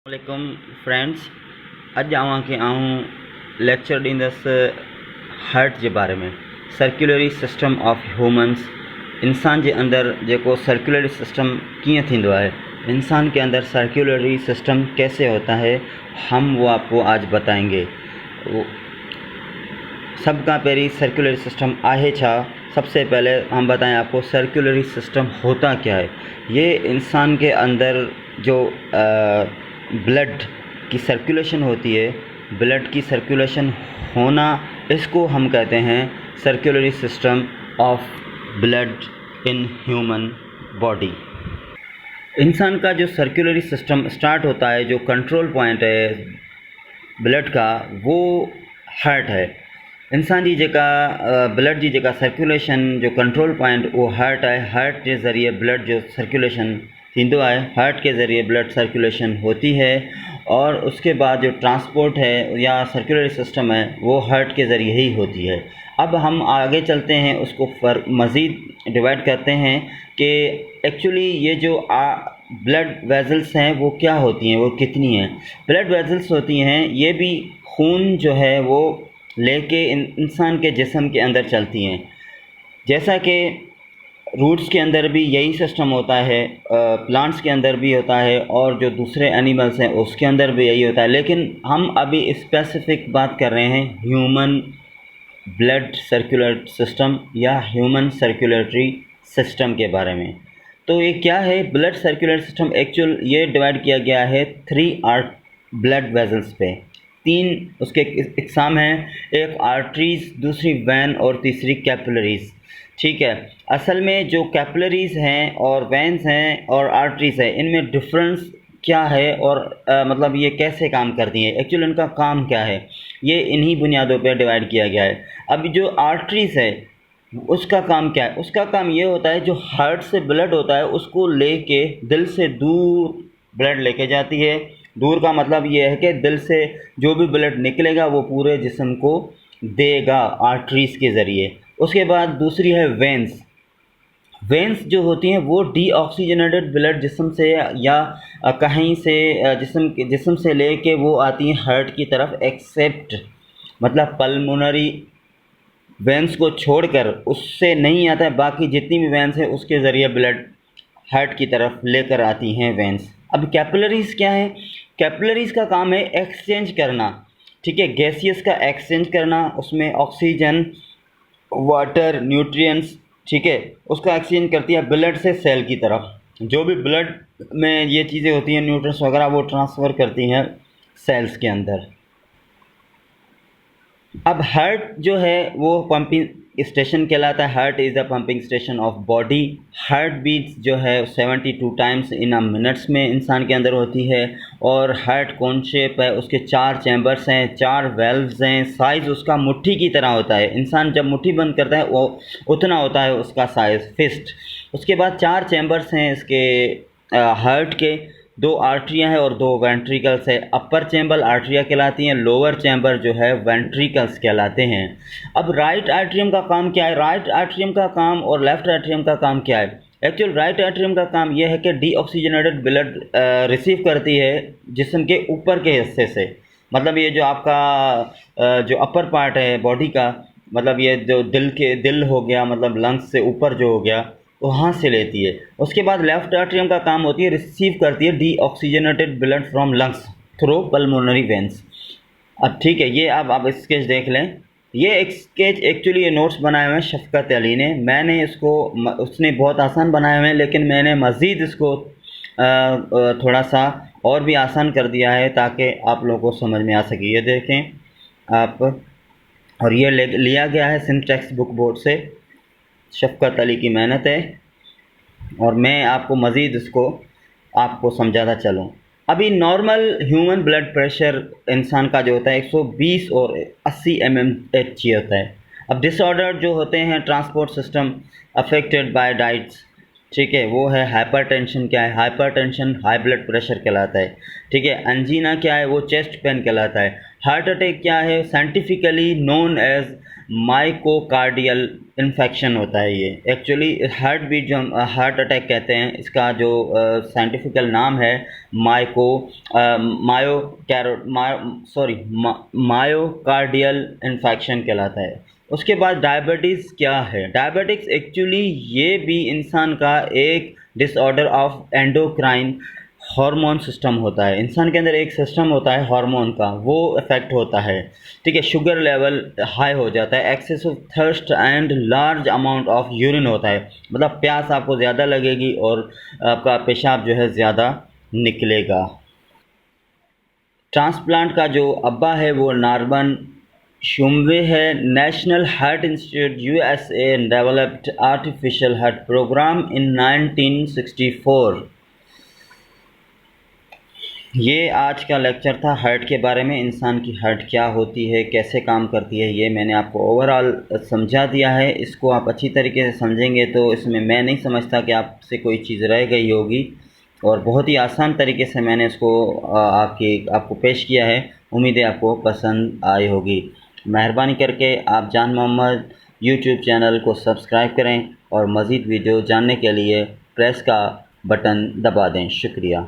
वालेकुम फ्रेंड्स, अॼु अव्हांखे lecture ॾींदुसि heart जे बारे में। सर्कुलरी सिस्टम ऑफ ह्यूमन्स, इंसान जे अंदरि जेको सर्कुलरी सिस्टम कीअं थींदो आहे, इंसान के अंदर सर्कुलरी सिस्टम कैसे होता है, हम वो आपको आज बताएंगे। सब का पहले सर्कुलरी सिस्टम आहे छा, सबसे पहले हम बताएं आपको सर्कुलरी सिस्टम होता क्या है। ये इंसान के अंदर जो ब्लड की सर्कुलेशन होती है, ब्लड की सर्कुलेशन होना, इसको हम कहते हैं circulatory system of blood in human body. इंसान का जो सर्कुलरी सिस्टम स्टार्ट होता है, जो कंट्रोल पॉइंट है ब्लड का, वो हार्ट है। इंसान जी जेका ब्लड जी जेका सर्कुलेशन जो कंट्रोल पॉइंट वो हार्ट है। हार्ट के ज़रिए ब्लड जो सर्कुलेशन थींदो है, हार्ट के ज़रिए ब्लड सर्कुलेशन होती है, और उसके बाद जो ट्रांसपोर्ट है या सर्कुलरी सिस्टम है वो हार्ट के ज़रिए ही होती है। अब हम आगे चलते हैं, उसको मज़ीद डिवाइड करते हैं कि एक्चुअली ये जो ब्लड वेजल्स हैं वो क्या होती हैं, वो कितनी हैं। ब्लड वेजल्स होती हैं, ये भी खून जो है वो लेके इंसान के जिस्म के अंदर चलती हैं। जैसा कि रूट्स के अंदर भी यही सिस्टम होता है, प्लांट्स के अंदर भी होता है, और जो दूसरे एनिमल्स हैं उसके अंदर भी यही होता है। लेकिन हम अभी स्पेसिफिक बात कर रहे हैं ह्यूमन ब्लड सर्कुलर सिस्टम या ह्यूमन सर्कुलेटरी सिस्टम के बारे में। तो ये क्या है ब्लड सर्कुलर सिस्टम? एक्चुअल ये डिवाइड किया गया है 3 ब्लड वेजल्स पे। 3 उसके इकसाम हैं, एक आर्टरीज, दूसरी वैन और तीसरी कैपिलरीज। ठीक है, असल में जो कैपिलरीज हैं और वैन्स हैं और आर्टरीज है, इनमें डिफरेंस क्या है और मतलब ये कैसे काम करती हैं, एक्चुअली इनका काम क्या है, ये इन्हीं बुनियादों पर डिवाइड किया गया है। अब जो आर्टरीज है उसका काम क्या है? उसका काम ये होता है, जो हार्ट से ब्लड होता है उसको लेके दिल से दूर ब्लड लेके जाती है। दूर का मतलब ये है कि दिल से जो भी ब्लड निकलेगा वो पूरे जिस्म को देगा आर्टरीज के ज़रिए। उसके बाद दूसरी है वेंस। वेंस जो होती हैं वो डीऑक्सीजनेटेड ब्लड जिस्म से या कहीं से जिस्म से लेके वो आती हैं हार्ट की तरफ, एक्सेप्ट मतलब पल्मोनरी वेंस को छोड़कर उससे नहीं आता है। बाकी जितनी भी वेंस है उसके ज़रिए ब्लड हार्ट की तरफ लेकर आती हैं वेंस। अब कैपिलरीज़ क्या है? कैपिलरीज़ का काम है एक्सचेंज करना, ठीक है, गैसियस का एक्सचेंज करना, उसमें ऑक्सीजन, वाटर, न्यूट्रिएंट्स, ठीक है, उसका एक्सचेंज करती है ब्लड से सेल की तरफ। जो भी ब्लड में ये चीज़ें होती हैं, न्यूट्रिएंट्स वगैरह, वो ट्रांसफ़र करती हैं सेल्स के अंदर। अब हार्ट जो है वो पंपिंग स्टेशन कहलाता है। Heart is the pumping station of body. Heart beats जो है 72 टाइम्स इन अ मिनट्स में इंसान के अंदर होती है। और हार्ट कौन शेप है, उसके 4 चैम्बर्स हैं, 4 वेल्व्स हैं। साइज़ उसका मुट्ठी की तरह होता है। इंसान जब मुट्ठी बंद करता है वो उतना होता है उसका साइज़, फिस्ट। उसके बाद 4 चैम्बर्स हैं इसके हार्ट के। 2 आर्टरियाँ हैं और 2 वेंट्रिकल्स है। अपर चैम्बर आर्टरिया कहलाती हैं, लोअर चैम्बर जो है वेंट्रिकल्स कहलाते हैं। अब राइट आर्टरियम का काम क्या है? राइट आर्टरियम का काम और लेफ्ट आर्टरियम का काम क्या है? एक्चुअल राइट आर्टरियम का काम यह है कि डीऑक्सीजनेटेड ब्लड रिसीव करती है जिस्म के ऊपर के हिस्से से। मतलब ये जो आपका जो अपर पार्ट है बॉडी का, मतलब ये जो दिल हो गया, मतलब लंग्स से ऊपर जो हो गया, वहाँ से लेती है। उसके बाद लेफ्ट आर्टरियम का काम होती है, रिसीव करती है deoxygenated blood from lungs through pulmonary veins. अब ठीक है, ये अब आप स्केच देख लें। ये एक स्केच एक्चुअली ये नोट्स बनाए हुए हैं शफ़क़त अली ने। मैंने इसको उसने बहुत आसान बनाए हुए हैं, लेकिन मैंने मज़ीद इसको थोड़ा सा और भी आसान कर दिया है ताकि आप लोगों को समझ में आ सके। ये देखें आप, और ये लिया गया है सिंध टेक्स्ट बुक बोर्ड से। शफ़क़त अली की मेहनत है, और मैं आपको मज़ीद इसको आपको समझाता चलूँ। अभी नॉर्मल ह्यूमन ब्लड प्रेशर इंसान का जो होता है 120 और 80 mmHg होता है। अब डिसऑर्डर जो होते हैं transport system affected by diets, ठीक है, वो है हाइपरटेंशन। क्या है हाइपरटेंशन? हाई ब्लड प्रेशर कहलाता है, ठीक है। एंजीना क्या है? वो चेस्ट पेन कहलाता है। हार्ट अटैक क्या है? साइंटिफिकली नोन एज माइकोकार्डियल इन्फेक्शन होता है। ये एक्चुअली हार्ट बीट जो हम हार्ट अटैक कहते हैं, इसका जो साइंटिफिकल नाम है माइको मायो कैरो सॉरी मायोकार्डियल इन्फेक्शन कहलाता है। उसके बाद डायबिटीज़ क्या है? डायबिटिक्स एक्चुअली ये भी इंसान का एक disorder of endocrine hormone system होता है। इंसान के अंदर एक सिस्टम होता है हार्मोन का, वो इफ़ेक्ट होता है, ठीक है। शुगर लेवल हाई हो जाता है, excess of thirst and large amount of urine होता है, मतलब प्यास आपको ज़्यादा लगेगी और आपका पेशाब जो है ज़्यादा निकलेगा। ट्रांसप्लांट का जो अब्बा है वो नार्मन शुम्वे है। National Heart Institute USA developed artificial heart program in 1964। ये आज का लेक्चर था हार्ट के बारे में। इंसान की हार्ट क्या होती है, कैसे काम करती है, ये मैंने आपको ओवरऑल समझा दिया है। इसको आप अच्छी तरीके से समझेंगे तो इसमें मैं नहीं समझता कि आपसे कोई चीज़ रह गई होगी, और बहुत ही आसान तरीके से मैंने इसको आपको पेश किया है। उम्मीद है आपको पसंद आई होगी। मेहरबानी करके आप जान मोहम्मद यूट्यूब चैनल को सब्सक्राइब करें और मज़ीद वीडियो जानने के लिए प्रेस का बटन दबा दें। शुक्रिया।